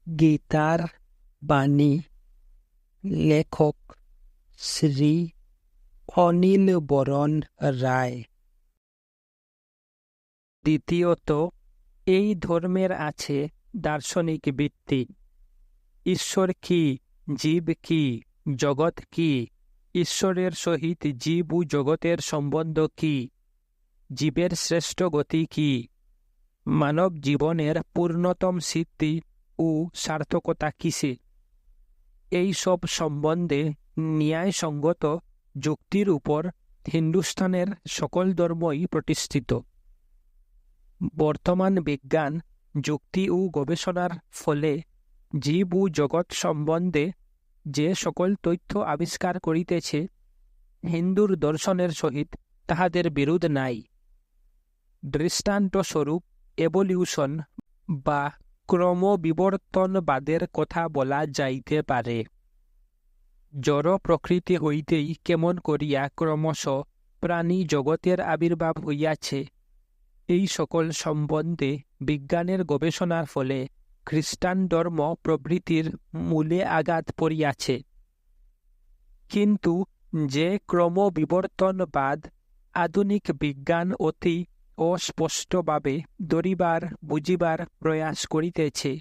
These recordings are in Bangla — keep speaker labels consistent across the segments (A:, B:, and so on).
A: গীতার বাণী। লেখক শ্রী অনিল বরণ রায়। দ্বিতীয়ত, এই ধর্মের আছে দার্শনিক ভিত্তি। ঈশ্বর কি, জীব কি, জগৎ কি, ঈশ্বরের সহিত জীব ও জগতের সম্বন্ধ কি, জীবের শ্রেষ্ঠ গতি কি, মানব জীবনের পূর্ণতম সিদ্ধি ও সার্থকতা কিসে, এই সব সম্বন্ধে ন্যায়সঙ্গত যুক্তির উপর হিন্দুস্তানের সকল ধর্মই প্রতিষ্ঠিত। বর্তমান বিজ্ঞান, যুক্তি ও গবেষণার ফলে জীব ও জগৎ সম্বন্ধে যে সকল তথ্য আবিষ্কার করিতেছে, হিন্দুর দর্শনের সহিত তাহাদের বিরোধ নাই। দৃষ্টান্তস্বরূপ এভলিউশন বা ক্রমবিবর্তনবাদের কথা বলা যাইতে পারে। জড় প্রকৃতি হইতেই কেমন করিয়া ক্রমশ প্রাণী জগতের আবির্ভাব হইয়াছে, এই সকল সম্বন্ধে বিজ্ঞানের গবেষণার ফলে খ্রিস্টান ধর্ম প্রভৃতির মূলে আঘাত পড়িয়াছে। কিন্তু যে ক্রমবিবর্তনবাদ আধুনিক বিজ্ঞান অতি অস্পষ্টভাবে ধরিবার বুঝিবার প্রয়াস করিতেছে,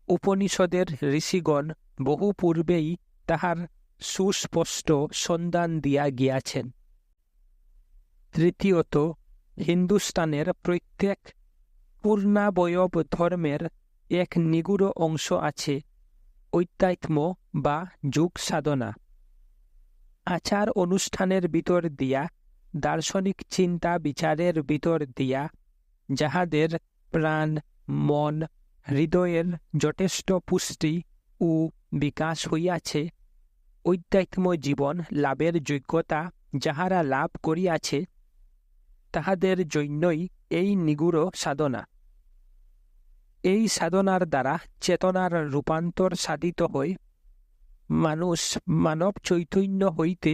A: উপনিষদের ঋষিগণ বহু পূর্বেই তাহার সুস্পষ্ট সন্ধান দিয়া গিয়াছেন। তৃতীয়ত, হিন্দুস্তানের প্রত্যেক পূর্ণাবয়ব ধর্মের এক নিগুড় অংশ আছে, অধ্যাত্ম বা যোগ সাধনা। আচার অনুষ্ঠানের ভিতর দিয়া, দার্শনিক চিন্তা বিচারের ভিতর দিয়া যাহাদের প্রাণ, মন, হৃদয়ের যথেষ্ট পুষ্টি ও বিকাশ হইয়াছে, অধ্যাত্ম জীবন লাভের যোগ্যতা যাহারা লাভ করিয়াছে, তাহাদের জন্যই এই নিগুড় সাধনা। এই সাধনার দ্বারা চেতনার রূপান্তর সাধিত হয়। মানুষ মানব চৈতন্য হইতে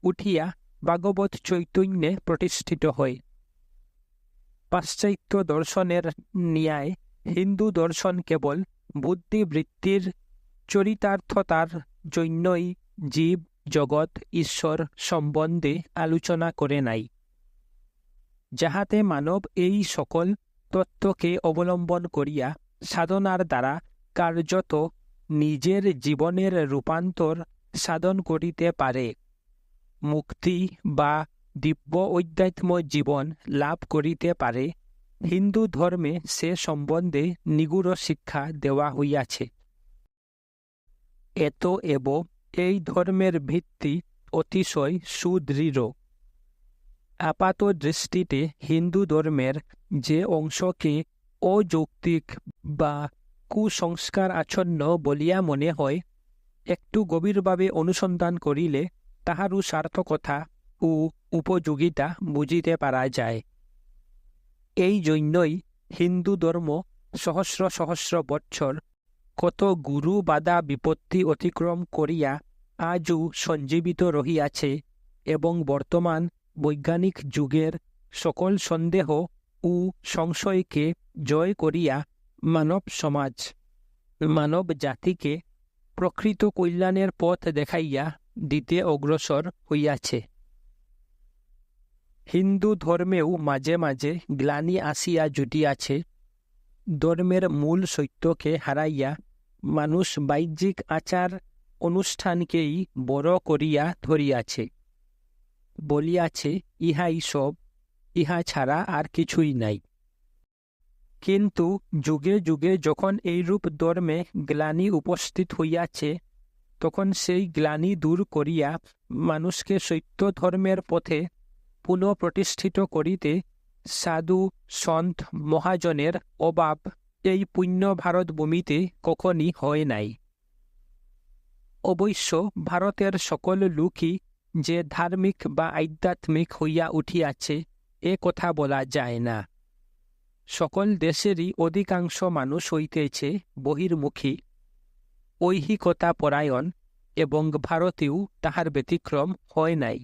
A: উঠিয়া ভাগবত চৈতন্যে প্রতিষ্ঠিত হয়। পাশ্চাত্য দর্শনের ন্যায় হিন্দু দর্শন কেবল বুদ্ধিবৃত্তির চরিতার্থতার জন্যই জীব, জগৎ, ঈশ্বর সম্বন্ধে আলোচনা করে নাই। যাহাতে মানব এই সকল তত্ত্বকে অবলম্বন করিয়া সাধনার দ্বারা কার্যত নিজের জীবনের রূপান্তর সাধন করিতে পারে, মুক্তি বা দিব্য অধ্যাত্ম জীবন লাভ করিতে পারে, হিন্দু ধর্মে সে সম্বন্ধে নিগুড় শিক্ষা দেওয়া হইয়াছে। এতএব এই ধর্মের ভিত্তি অতিশয় সুদৃঢ়। আপাত দৃষ্টিতে হিন্দু ধর্মের যে অংশকে অযৌক্তিক বা কুসংস্কার আচ্ছন্ন বলিয়া মনে হয়, একটু গভীরভাবে অনুসন্ধান করিলে তাহারও সার্থকতা ও উপযোগিতা বুঝিতে পারা যায়। এই জন্যই হিন্দু ধর্ম সহস্র সহস্র বৎসর কত গুরু বাধা বিপত্তি অতিক্রম করিয়া আজও সঞ্জীবিত রহিয়াছে এবং বর্তমান বৈজ্ঞানিক যুগের সকল সন্দেহ ও সংশয়কে জয় করিয়া মানব সমাজ, মানব জাতিকে প্রকৃত কল্যাণের পথ দেখাইয়া দিতে অগ্রসর হইয়াছে। হিন্দু ধর্মেও মাঝে মাঝে গ্লানি আসিয়া জুটিয়াছে। ধর্মের মূল সত্যকে হারাইয়া মানুষ বাহ্যিক আচার অনুষ্ঠানকেই বড় করিয়া ধরিয়াছে, বলিয়াছে ইহাই সব, ইহা ছাড়া আর কিছুই নাই। কিন্তু যুগে যুগে যখন এইরূপ ধর্মে গ্লানি উপস্থিত হইয়াছে, তখন সেই গ্লানি দূর করিয়া মানুষকে সত্য ধর্মের পথে পুনঃ প্রতিষ্ঠিত করিতে সাধু সন্ত মহাজনের অভাব এই পুণ্য ভারত ভূমিতে কখনই হয় নাই। অবশ্য ভারতের সকল লোকই যে ধার্মিক বা আধ্যাত্মিক হইয়া উঠিয়াছে, এ কথা বলা যায় না। সকল দেশেরই অধিকাংশ মানুষ হইতেছে বহির্মুখী, ঐহিকতা পরায়ণ, এবং ভারতেও তাহার ব্যতিক্রম হয় নাই।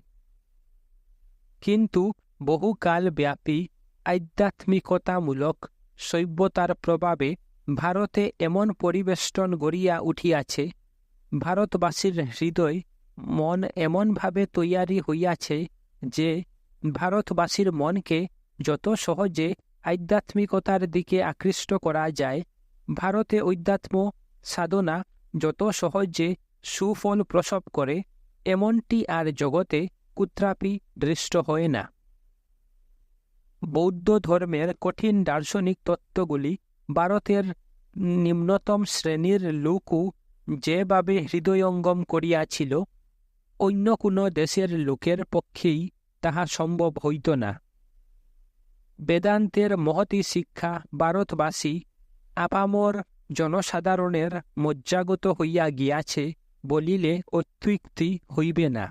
A: কিন্তু বহুকাল ব্যাপী আধ্যাত্মিকতামূলক সভ্যতার প্রভাবে ভারতে এমন পরিবেষ্টন গড়িয়া উঠিয়াছে, ভারতবাসীর হৃদয় মন এমনভাবে তৈয়ারি হইয়াছে যে ভারতবাসীর মনকে যত সহজে আধ্যাত্মিকতার দিকে আকৃষ্ট করা যায়, ভারতে অধ্যাত্ম সাধনা যত সহজে সুফল প্রসব করে, এমনটি আর জগতে কুত্রাপি দৃষ্ট হয় না। বৌদ্ধ ধর্মের কঠিন দার্শনিক তত্ত্বগুলি ভারতের নিম্নতম শ্রেণীর লোকও যেভাবে হৃদয়ঙ্গম করিয়াছিল, অন্য কোনো দেশের লোকের পক্ষেই তাহা সম্ভব হইত না। বেদান্তের মহতী শিক্ষা ভারতবাসী আপামর জনসাধারণের মজ্জাগত হইয়া গিয়াছে বলিলে অত্যুক্তি হইবে না।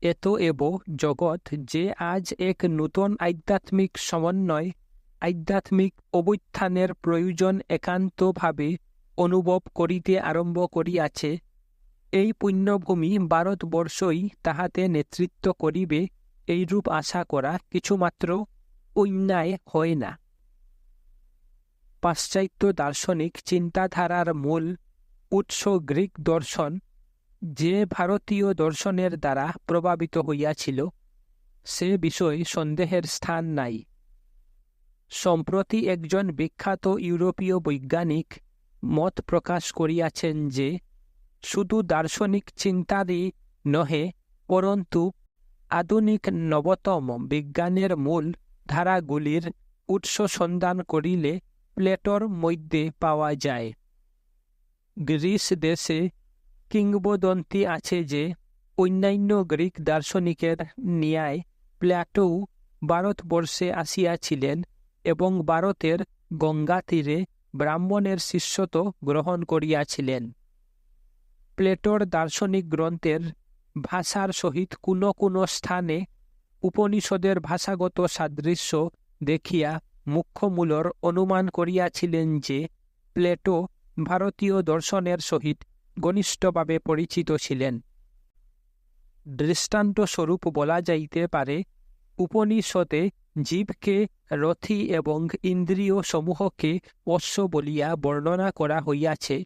A: এতএব জগৎ যে আজ এক নূতন আধ্যাত্মিক সমন্বয়, আধ্যাত্মিক অভ্যুত্থানের প্রয়োজন একান্তভাবে অনুভব করিতে আরম্ভ করিয়াছে, এই পুণ্যভূমি ভারতবর্ষই তাহাতে নেতৃত্ব করিবে, এইরূপ আশা করা কিছুমাত্র অন্যায় হয় না। পাশ্চাত্য দার্শনিক চিন্তাধারার মূল উৎস গ্রিক দর্শন, যে ভারতীয় দর্শনের দ্বারা প্রভাবিত হইয়াছিল, সে বিষয়ে সন্দেহের স্থান নাই। সম্প্রতি একজন বিখ্যাত ইউরোপীয় বৈজ্ঞানিক মত প্রকাশ করিয়াছেন যে শুধু দার্শনিক চিন্তারই নহে, পরন্তু আধুনিক নবতম বিজ্ঞানের মূল ধারাগুলির উৎস সন্ধান করিলে প্লেটোর মধ্যে পাওয়া যায়। গ্রিস দেশে কিংবদন্তি আছে যে অন্যান্য গ্রিক দার্শনিকের ন্যায় প্লেটোও ভারতবর্ষে আসিয়াছিলেন এবং ভারতের গঙ্গা তীরে ব্রাহ্মণের শিষ্যত্ব গ্রহণ করিয়াছিলেন। প্লেটোর দার্শনিক গ্রন্থের ভাষার সহিত কোনো কোনো স্থানে উপনিষদের ভাষাগত সাদৃশ্য দেখিয়া মুখ্যমূলর অনুমান করিয়াছিলেন যে প্লেটো ভারতীয় দর্শনের সহিত ঘনিষ্ঠভাবে পরিচিত ছিলেন। দৃষ্টান্তস্বরূপ বলা যাইতে পারে, উপনিষদে জীবকে রথী এবং ইন্দ্রিয় সমূহকে অশ্ব বলিয়া বর্ণনা করা হইয়াছে।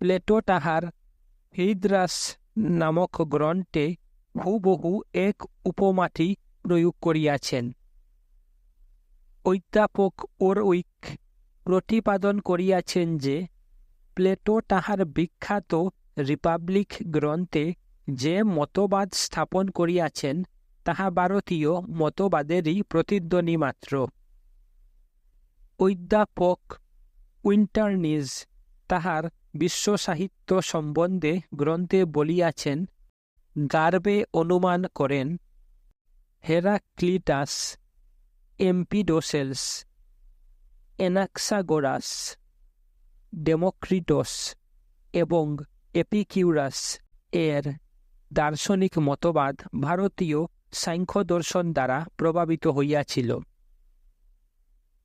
A: প্লেটো তাহার ফেইদ্রাস নামক গ্রন্থে হুবহু এক উপমাটি প্রয়োগ করিয়াছেন। অধ্যাপক ওরউইক প্রতিপাদন করিয়াছেন যে প্লেটো তাহার বিখ্যাত রিপাবলিক গ্রন্থে যে মতবাদ স্থাপন করিয়াছেন, তাহা ভারতীয় মতবাদেরই প্রতিধ্বনি মাত্র। অধ্যাপক উইন্টারনিজ তাহার বিশ্বসাহিত্য সম্বন্ধে গ্রন্থে বলিয়াছেন, গার্বে অনুমান করেন হেরাক্লিটাস, এম্পিডোসেলস, এনাক্সাগোরাস, ডেমোক্রিটস এবং এপিকিউরাস এর দার্শনিক মতবাদ ভারতীয় সাংখ্য দর্শন দ্বারা প্রভাবিত হইয়াছিল।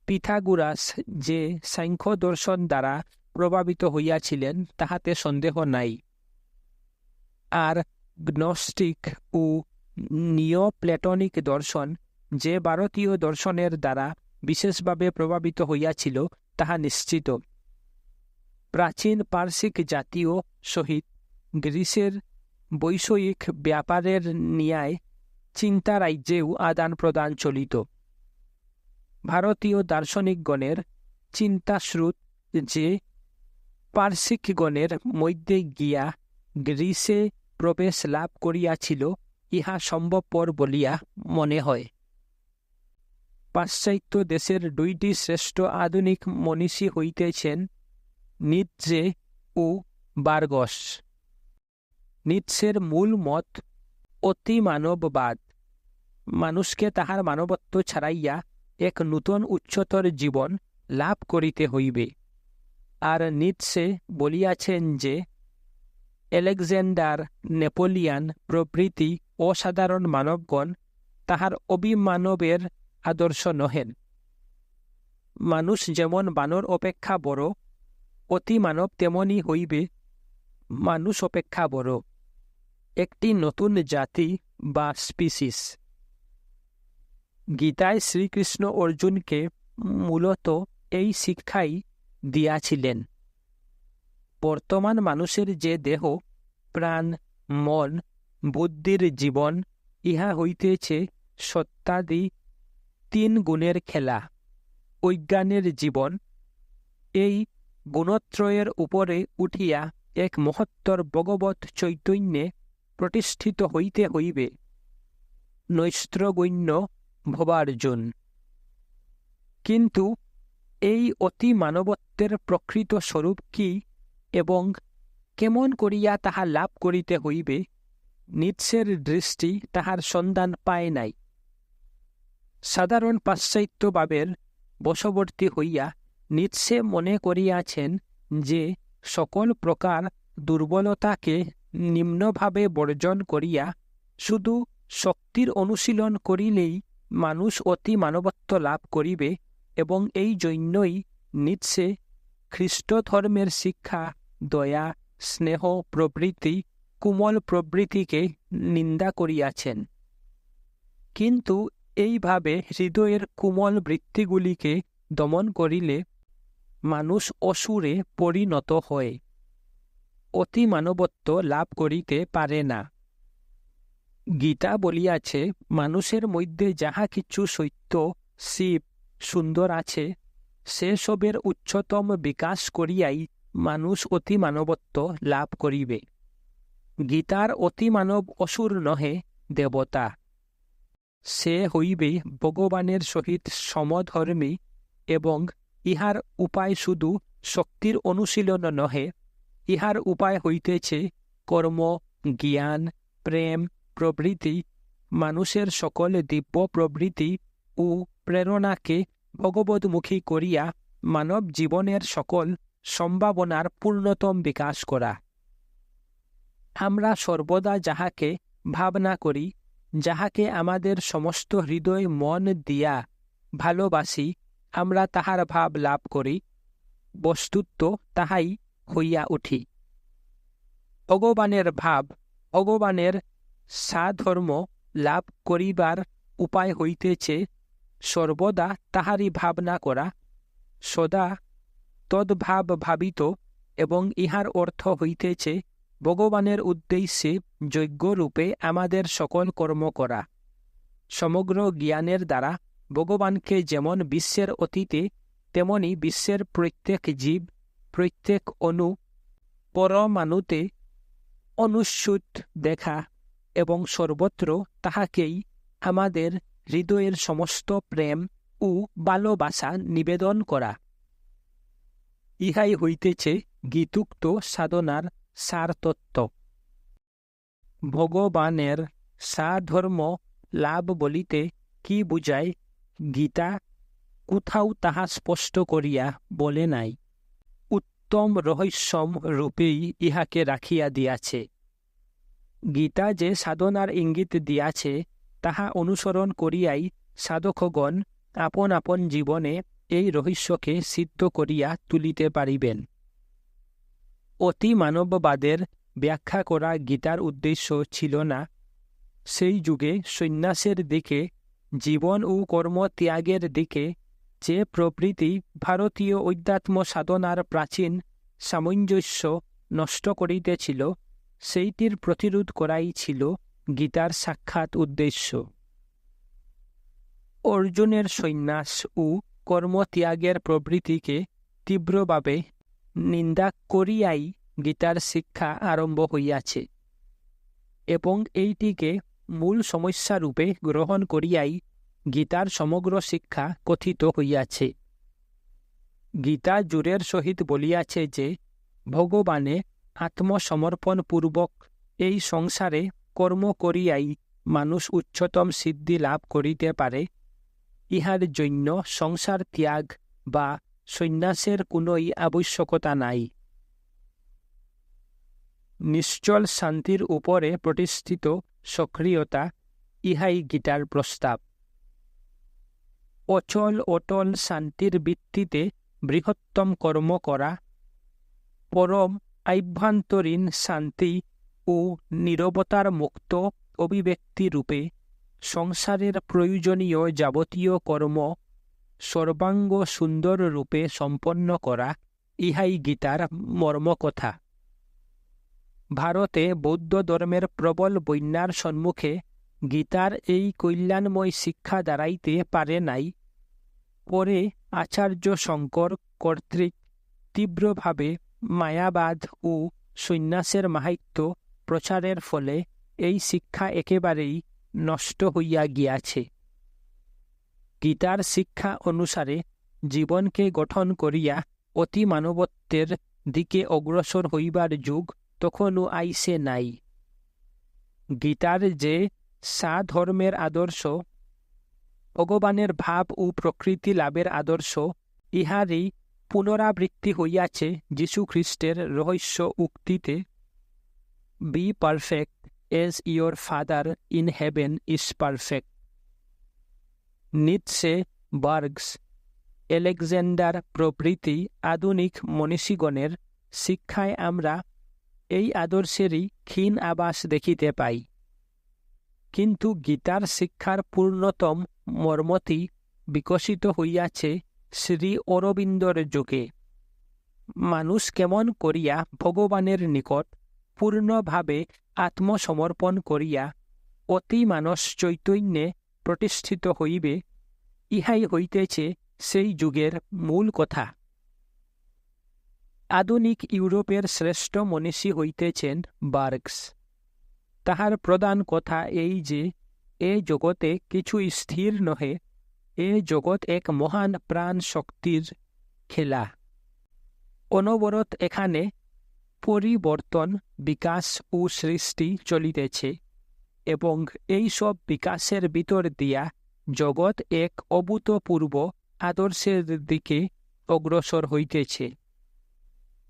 A: পিথাগোরাস যে সাংখ্য দর্শন দ্বারা প্রভাবিত হইয়াছিলেন তাহাতে সন্দেহ নাই। আর গ্নস্টিক ও নিওপ্লেটনিক দর্শন যে ভারতীয় দর্শনের দ্বারা বিশেষভাবে প্রভাবিত হইয়াছিল তাহা নিশ্চিত। প্রাচীন পার্সিক জাতীয় সহিত গ্রিসের বৈষয়িক ব্যাপারের ন্যায় চিন্তা রাজ্যেও আদান প্রদান চলিত। ভারতীয় দার্শনিকগণের চিন্তাস্রোত যে পার্সিকগণের মধ্যে গিয়া গ্রিসে প্রবেশ লাভ করিয়াছিল, ইহা সম্ভবপর বলিয়া মনে হয়। পাশ্চাত্য দেশের দুইটি শ্রেষ্ঠ আধুনিক মনীষী হইতেছেন নিৎজে ও বার্গস। নিৎসের মূল মত অতিমানববাদ, মানুষকে তাহার মানবত্ব ছাড়াইয়া এক নূতন উচ্চতর জীবন লাভ করিতে হইবে। আর নিৎসে বলিয়াছেন যে আলেকজান্ডার, নেপোলিয়ান প্রভৃতি অসাধারণ মানবগণ তাহার অভিমানবের আদর্শ নহেন। মানুষ যেমন বানর অপেক্ষা বড়, অতিমানব তেমনি হইবে মানুষ অপেক্ষা বড়, একটি নতুন জাতি বা স্পিসিস। গীতায় শ্রীকৃষ্ণ অর্জুনকে মূলত এই শিক্ষাই দিয়াছিলেন। বর্তমান মানুষের যে দেহ, প্রাণ, মন, বুদ্ধির জীবন, ইহা হইতেছে সত্যাদি 3 গুণের খেলা, অজ্ঞানের জীবন। এই গুণত্রয়ের উপরে উঠিয়া এক মহত্তর ভগবৎ চৈতন্যে প্রতিষ্ঠিত হইতে হইবে নৈস্ত্রগণ্য ভবার্জুন। কিন্তু এই অতি মানবত্বের প্রকৃত স্বরূপ কি এবং কেমন করিয়া তাহা লাভ করিতে হইবে, নিৎসের দৃষ্টি তাহার সন্ধান পায় নাই। সাধারণ পাশ্চাত্যভাবের বশবর্তী হইয়া নিৎসে মনে করিয়াছেন যে সকল প্রকার দুর্বলতাকে নিম্নভাবে বর্জন করিয়া শুধু শক্তির অনুশীলন করিলেই মানুষ অতি মানবত্ব লাভ করিবে, এবং এই জন্যই নিৎসে খ্রিস্ট ধর্মের শিক্ষা দয়া, স্নেহ প্রভৃতি কোমল প্রবৃত্তিকে নিন্দা করিয়াছেন। কিন্তু এইভাবে হৃদয়ের কোমল বৃত্তিগুলিকে দমন করিলে মানুষ অসুরে পরিণত হয়, অতি মানবত্ব লাভ করিতে পারে না। গীতা বলিয়াছে, মানুষের মধ্যে যাহা কিছু সত্য, শিব, সুন্দর আছে, সেসবের উচ্চতম বিকাশ করিয়াই মানুষ অতি মানবত্ব লাভ করিবে। গীতার অতি মানব অসুর নহে, দেবতা। সে হইবে ভগবানের সহিত সমধর্মী, এবং ইহার উপায় শুধু শক্তির অনুশীলন নহে, ইহার উপায় হইতেছে কর্ম, জ্ঞান, প্রেম প্রভৃতি মানুষের সকল দিব্য প্রবৃত্তি ও প্রেরণাকে ভগবদ্মুখী করিয়া মানব জীবনের সকল সম্ভাবনার পূর্ণতম বিকাশ করা। আমরা সর্বদা যাহাকে ভাবনা করি, যাহাকে আমাদের সমস্ত হৃদয় মন দিয়া ভালোবাসি, আমরা তাহার ভাব লাভ করি, বস্তুত তাহাই হইয়া উঠি। ভগবানের ভাব, ভগবানের সাধর্ম লাভ করিবার উপায় হইতেছে সর্বদা তাহারই ভাবনা করা, সদা তদ্ভাব ভাবিত, এবং ইহার অর্থ হইতেছে ভগবানের উদ্দেশ্যে যজ্ঞরূপে আমাদের সকল কর্ম করা। সমগ্র জ্ঞানের দ্বারা ভগবানকে যেমন বিশ্বের অতীতে তেমনি বিশ্বের প্রত্যেক জীব, প্রত্যেক অণু, পরমাণুতে অনুস্যূত দেখা এবং সর্বত্র তাহাকেই আমাদের হৃদয়ের সমস্ত প্রেম ও ভালোবাসা নিবেদন করা। ইহাই হইতেছে গীতুক্ত সাধনার সারতত্ত্ব। ভগবানের সাধর্ম লাভ বলিতে কি বুঝায়, গীতা কোথাও তাহা স্পষ্ট করিয়া বলে নাই। উত্তম রহস্যম রূপেই ইহাকে রাখিয়া দিয়াছে। গীতা যে সাধনার ইঙ্গিত দিয়াছে, তাহা অনুসরণ করিয়াই সাধকগণ আপন আপন জীবনে এই রহস্যকে সিদ্ধ করিয়া তুলিতে পারিবেন। অতি মানববাদের ব্যাখ্যা করা গীতার উদ্দেশ্য ছিল না। সেই যুগে সন্ন্যাসের দিকে, জীবন ও কর্ম ত্যাগের দিকে যে প্রবৃত্তি ভারতীয় অধ্যাত্ম সাধনার প্রাচীন সামঞ্জস্য নষ্ট করিতেছিল, সেইটির প্রতিরোধ করাই ছিল গীতার সাক্ষাৎ উদ্দেশ্য। অর্জুনের সন্ন্যাস ও কর্মত্যাগের প্রবৃত্তিকে তীব্রভাবে নিন্দা করিয়াই গীতার শিক্ষা আরম্ভ হইয়াছে, এবং এইটিকে মূল সমস্যারূপে গ্রহণ করিয়াই গীতার সমগ্র শিক্ষা কথিত হইয়াছে। গীতা জোরের সহিত বলিয়াছে যে ভগবানে আত্মসমর্পণপূর্বক এই সংসারে কর্ম করিয়াই মানুষ উচ্চতম সিদ্ধি লাভ করিতে পারে। ইহার জন্য সংসার ত্যাগ বা সন্ন্যাসের কোনোই আবশ্যকতা নাই। নিশ্চল শান্তির উপরে প্রতিষ্ঠিত সক্রিয়তা, ইহাই গীতার প্রস্তাব। অচল অটল শান্তির ভিত্তিতে বৃহত্তম কর্ম করা, পরম আভ্যন্তরীণ শান্তি ও নীরবতার মুক্ত অভিব্যক্তি রূপে সংসারের প্রয়োজনীয় যাবতীয় কর্ম সর্বাঙ্গ সুন্দর রূপে সম্পন্ন করা, ইহাই গীতার মর্মকথা। ভারতে বৌদ্ধ ধর্মের প্রবল বন্যার সম্মুখে গীতার এই কল্যাণময় শিক্ষা দাঁড়াইতে পারে নাই। পরে আচার্য শঙ্কর কর্তৃক তীব্রভাবে মায়াবাদ ও সন্ন্যাসের মাহাত্ম্য প্রচারের ফলে এই শিক্ষা একেবারেই নষ্ট হইয়া গিয়াছে। গীতার শিক্ষা অনুসারে জীবনকে গঠন করিয়া অতি মানবত্বের দিকে অগ্রসর হইবার যুগ তখনও আইসে নাই। গীতার যে সাধর্মের আদর্শ, ভগবানের ভাব ও প্রকৃতি লাভের আদর্শ, ইহারই পুনরাবৃত্তি হইয়াছে যীশুখ্রিস্টের রহস্য উক্তিতে, be perfect as your father in heaven is perfect. Nietzsche, বার্গস, আলেকজান্ডার প্রভৃতি আধুনিক মনীষীগণের শিক্ষায় আমরা এই আদর্শেরই ক্ষীণ আভাস দেখিতে পাই। কিন্তু গীতার শিক্ষার পূর্ণতম মর্মটি বিকশিত হইয়াছে শ্রী অরবিন্দর যুগে। মানুষ কেমন করিয়া ভগবানের নিকট পূর্ণভাবে আত্মসমর্পণ করিয়া অতি মানস চৈতন্যে প্রতিষ্ঠিত হইবে, ইহাই হইতেছে সেই যুগের মূল কথা। আধুনিক ইউরোপের শ্রেষ্ঠ মনীষী হইতেছেন বার্গস। তাহার প্রধান কথা এই যে এ জগতে কিছু স্থির নহে, এ জগৎ এক মহান প্রাণ শক্তির খেলা। অনবরত এখানে পরিবর্তন, বিকাশ ও সৃষ্টি চলিতেছে এবং এই সব বিকাশের ভিতর দিয়া জগৎ এক অভূতপূর্ব আদর্শের দিকে অগ্রসর হইতেছে।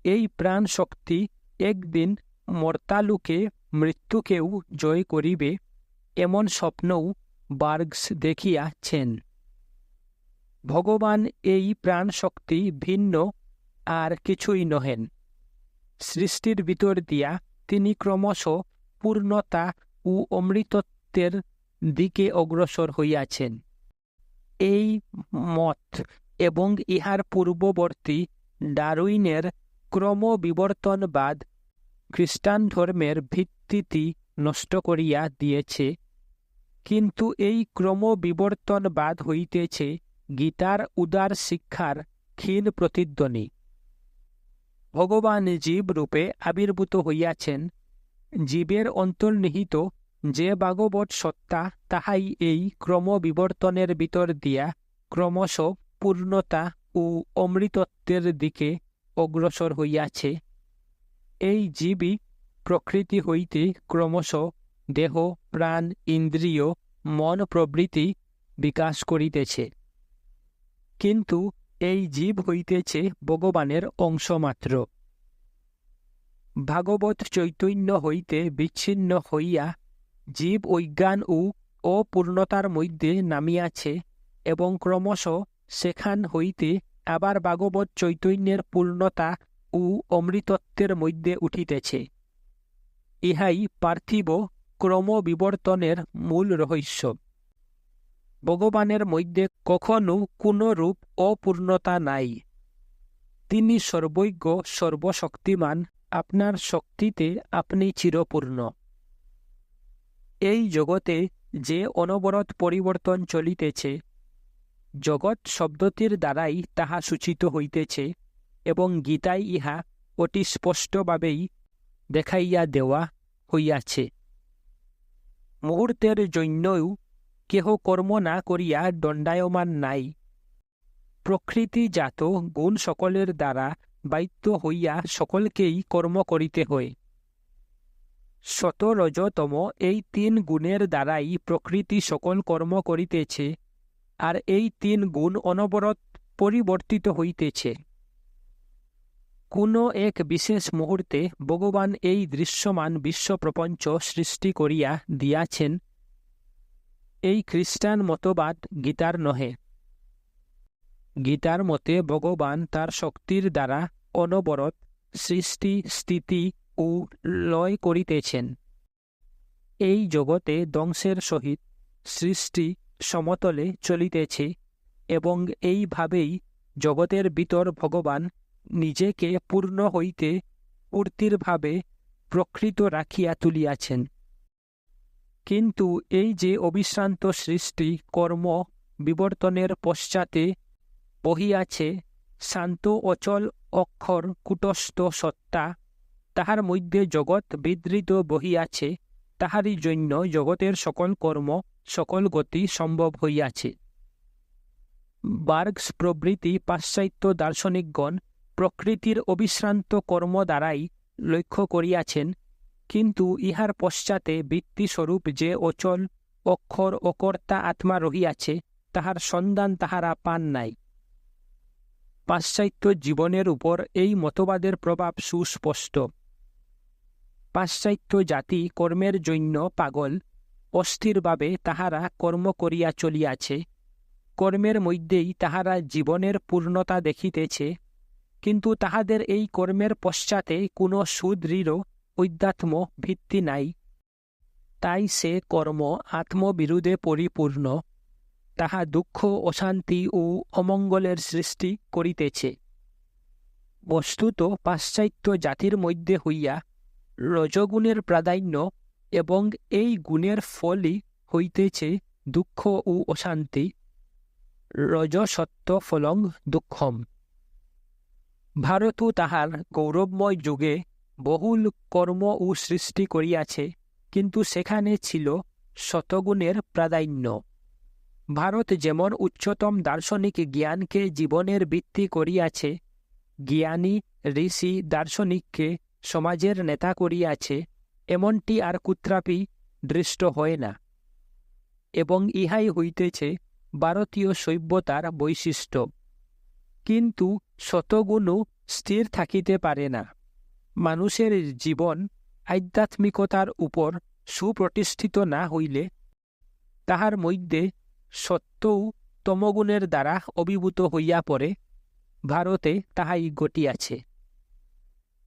A: এই প্রাণ শক্তি একদিন মর্তালুকে মৃত্যুকেও জয় করিবে, এমন স্বপ্নও বার্গস দেখিয়াছেন। ভগবান এই প্রাণ শক্তি ভিন্ন আর কিছুই নহেন। সৃষ্টির ভিতর দিয়া তিনি ক্রমশ পূর্ণতা ও অমৃতত্বের দিকে অগ্রসর হইয়াছেন। এই মত এবং ইহার পূর্ববর্তী ডারউইনের ক্রমবিবর্তনবাদ খ্রিস্টান ধর্মের ভিত্তিটি নষ্ট করিয়া দিয়েছে। কিন্তু এই ক্রমবিবর্তনবাদ হইতেছে গীতার উদার শিক্ষার ক্ষীণ প্রতিধ্বনি। ভগবান জীব রূপে আবির্ভূত হইয়াছেন। জীবের অন্তর্নিহিত যে ভাগবত সত্তা, তাহাই এই ক্রমবিবর্তনের ভিতর দিয়া ক্রমশ পূর্ণতা ও অমৃতত্বের দিকে অগ্রসর হইয়াছে। এই জীবই প্রকৃতি হইতে ক্রমশ দেহ, প্রাণ, ইন্দ্রিয়, মন প্রভৃতি বিকাশ করিতেছে। কিন্তু এই জীব হইতেছে ভগবানের অংশমাত্র। ভাগবত চৈতন্য হইতে বিচ্ছিন্ন হইয়া জীব অজ্ঞান ও অপূর্ণতার মধ্যে নামিয়াছে এবং ক্রমশ সেখান হইতে আবার ভাগবত চৈতন্যের পূর্ণতা ও অমৃতত্বের মধ্যে উঠিতেছে। ইহাই পার্থিব ক্রমবিবর্তনের মূল রহস্য। ভগবানের মধ্যে কখনো কোনো রূপ অপূর্ণতা নাই। তিনি সর্বজ্ঞ, সর্বশক্তিমান, আপনার শক্তিতে আপনি চিরপূর্ণ। এই জগতে যে অনবরত পরিবর্তন চলিতেছে, জগৎ শব্দটির দ্বারাই তাহা সূচিত হইতেছে এবং গীতায় ইহা অতি স্পষ্টভাবেই দেখাইয়া দেওয়া হইয়াছে। মুহূর্তের জন্যও কেহ কর্ম না করিয়া দণ্ডায়মান নাই। প্রকৃতিজাত গুণ সকলের দ্বারা বাধ্য হইয়া সকলকেই কর্ম করিতে হয়। সত, রজ, তম এই তিন গুণের দ্বারাই প্রকৃতি সকল কর্ম করিতেছে, আর এই তিন গুণ অনবরত পরিবর্তিত হইতেছে। কোনো এক বিশেষ মুহূর্তে ভগবান এই দৃশ্যমান বিশ্বপ্রপঞ্চ সৃষ্টি করিয়া দিয়াছেন। এই খ্রিস্টান মতবাদ গীতার নহে। গীতার মতে ভগবান তার শক্তির দ্বারা অনবরত সৃষ্টি, স্থিতি ও লয় করিতেছেন। এই জগতে ধ্বংসের সহিত সৃষ্টি সমতলে চলিতেছে, এবং এইভাবেই জগতের ভিতর ভগবান নিজেকে পূর্ণ হইতে পূর্তিরভাবে প্রকৃত রাখিয়া তুলিয়াছেন। কিন্তু এই যে অবিশ্রান্ত সৃষ্টি কর্ম বিবর্তনের পশ্চাতে বহিয়াছে শান্ত অচল অক্ষর কূটস্থ সত্তা, তাহার মধ্যে জগৎ বিধৃত বহিয়াছে, তাহারই জন্য জগতের সকল কর্ম সকল গতি সম্ভব হইয়াছে। বার্গস প্রভৃতি পাশ্চাত্য দার্শনিকগণ প্রকৃতির অবিশ্রান্ত কর্ম দ্বারাই লক্ষ্য করিয়াছেন, কিন্তু ইহার পশ্চাতে বৃত্তিস্বরূপ যে অচল অক্ষর অকর্তা আত্মা রহিয়াছে তাহার সন্ধান তাহারা পান নাই। পাশ্চাত্য জীবনের উপর এই মতবাদের প্রভাব সুস্পষ্ট। পাশ্চাত্য জাতি কর্মের জন্য পাগল, অস্থিরভাবে তাহারা কর্ম করিয়া চলিয়াছে, কর্মের মধ্যেই তাহারা জীবনের পূর্ণতা দেখিতেছে, কিন্তু তাহাদের এই কর্মের পশ্চাতে কোনো সুদৃঢ় অধ্যাত্ম ভিত্তি নাই। তাই সে কর্ম আত্মবিরোধে পরিপূর্ণ, তাহা দুঃখ অশান্তি ও অমঙ্গলের সৃষ্টি করিতেছে। বস্তুত পাশ্চাত্য জাতির মধ্যে হইয়া রজগুণের প্রাধান্য এবং এই গুণের ফলই হইতেছে দুঃখ ও অশান্তি। রজসত্ত্ব ফলং দুঃখম। ভারতও তাহার গৌরবময় যুগে বহুল কর্ম ও সৃষ্টি করিয়াছে, কিন্তু সেখানে ছিল শতগুণের প্রাধান্য। ভারত যেমন উচ্চতম দার্শনিক জ্ঞানকে জীবনের ভিত্তি করিয়াছে, জ্ঞানী ঋষি দার্শনিককে সমাজের নেতা করিয়াছে, এমনটি আর কুত্রাপি দৃষ্ট হয় না, এবং ইহাই হইতেছে ভারতীয় সভ্যতার বৈশিষ্ট্য। কিন্তু শতগুণও স্থির থাকিতে পারে না। মানুষের জীবন আধ্যাত্মিকতার উপর সুপ্রতিষ্ঠিত না হইলে তাহার মধ্যে সত্যও তমগুণের দ্বারা অভিভূত হইয়া পড়ে। ভারতে তাহাই ঘটিয়াছে।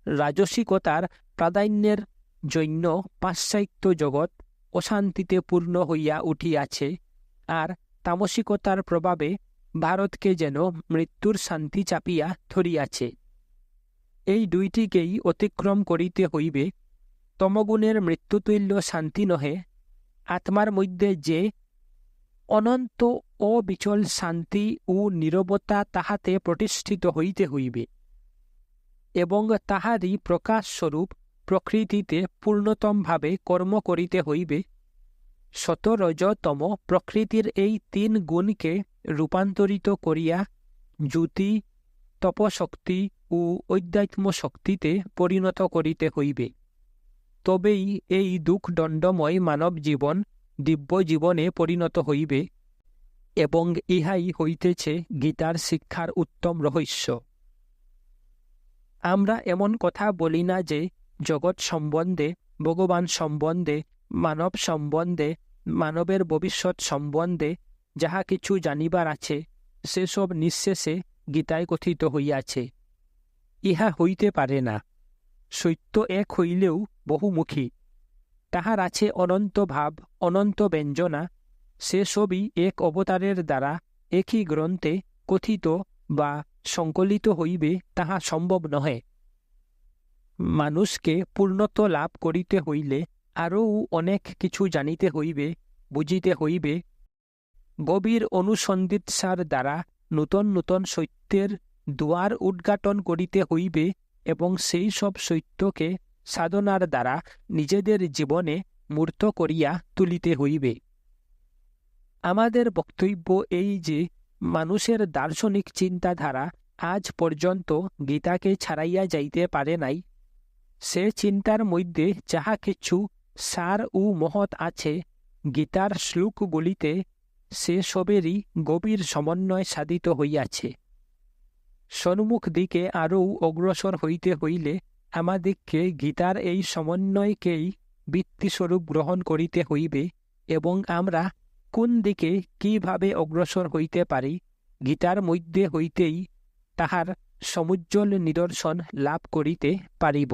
A: রাজসিকতার প্রাধান্যের জন্য পাশ্চাত্য জগৎ অশান্তিতে পূর্ণ হইয়া উঠিয়াছে, আর তামসিকতার প্রভাবে ভারতকে যেন মৃত্যুর শান্তি চাপিয়া ধরিয়াছে। এই দুইটিকেই অতিক্রম করিতে হইবে। তমগুণের মৃত্যুতুল্য শান্তি নহে, আত্মার মধ্যে যে অনন্ত অবিচল শান্তি ও নীরবতা তাহাতে প্রতিষ্ঠিত হইতে হইবে, এবং তাহারই প্রকাশস্বরূপ প্রকৃতিতে পূর্ণতমভাবে কর্ম করিতে হইবে। সতরজতম প্রকৃতির এই তিন গুণকে রূপান্তরিত করিয়া জ্যোতি, তপশক্তি ও অধ্যাত্ম শক্তিতে পরিণত করিতে হইবে। তবেই এই দুঃখদণ্ডময় মানব জীবন দিব্য জীবনে পরিণত হইবে, এবং ইহাই হইতেছে গীতার শিক্ষার উত্তম রহস্য। আমরা এমন কথা বলি না যে জগৎ সম্বন্ধে, ভগবান সম্বন্ধে, মানব সম্বন্ধে, মানবের ভবিষ্যৎ সম্বন্ধে যাহা কিছু জানিবার আছে সেসব নিঃশেষে গীতায় কথিত হইয়াছে। ইহা হইতে পারে না। সত্য এক হইলেও বহুমুখী, তাহার আছে অনন্ত ভাব, অনন্ত ব্যঞ্জনা। সেসবই এক অবতারের দ্বারা একই গ্রন্থে কথিত বা সংকলিত হইবে তাহা সম্ভব নহে। মানুষকে পূর্ণত্ব লাভ করিতে হইলে আরও অনেক কিছু জানিতে হইবে, বুঝিতে হইবে। গভীর অনুসন্ধিৎসার দ্বারা নূতন নূতন সত্যের দুয়ার উদ্ঘাটন করিতে হইবে, এবং সেই সব সত্যকে সাধনার দ্বারা নিজেদের জীবনে মূর্ত করিয়া তুলিতে হইবে। আমাদের বক্তব্য এই যে মানুষের দার্শনিক চিন্তাধারা আজ পর্যন্ত গীতাকে ছাড়াইয়া যাইতে পারে নাই। সে চিন্তার মধ্যে যাহা কিছু সার ও মহৎ আছে, গীতার শ্লোকগুলিতে সে সবেরই গভীর সমন্বয় সাধিত হইয়াছে। সন্মুখ দিকে আরও অগ্রসর হইতে হইলে আমাদিগকে গীতার এই সমন্বয়কেই ভিত্তিস্বরূপ গ্রহণ করিতে হইবে, এবং আমরা কোন দিকে কিভাবে অগ্রসর হইতে পারি গীতার মধ্যে হইতেই তাহার সমুজ্জ্বল নিদর্শন লাভ করিতে পারিব।